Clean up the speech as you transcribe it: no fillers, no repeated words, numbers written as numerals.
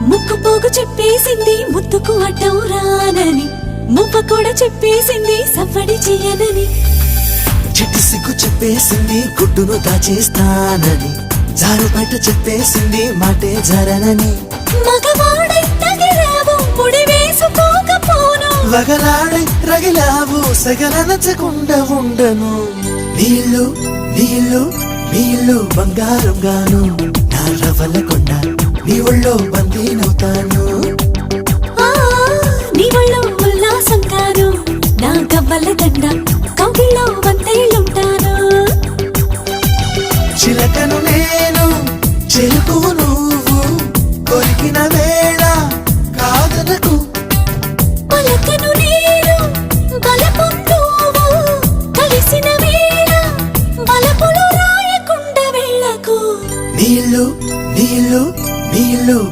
ముక్కు పోగు చెప్పేసింది ముద్దుకు అడ్డం రానని, మువ్వ కూడా చెప్పేసింది సవ్వడి చెయ్యనని. చిట్టి సిగ్గు చెప్పేసింది గుడ్డును దాచేస్తానని, జారు బయట చెప్పేసింది మాటే జరనని. మగవాడై తగిలావు ముడి వేసుకోకపోను, వగలాడై రగిలావు సగలనచకుండా ఉండను. నీళ్ళు నీళ్ళు నీళ్ళు బంగారంగాను, నా రవ్వల కొండ నీ ఒళ్ళో బందీనవుతాను. నీ ఒళ్ళో ఉల్లాసం కాను, నా గవ్వల దండ కౌగిల్లో వందేళ్ళుంటాను. చిలకను నేను చెరుకు నువ్వు కొరికిన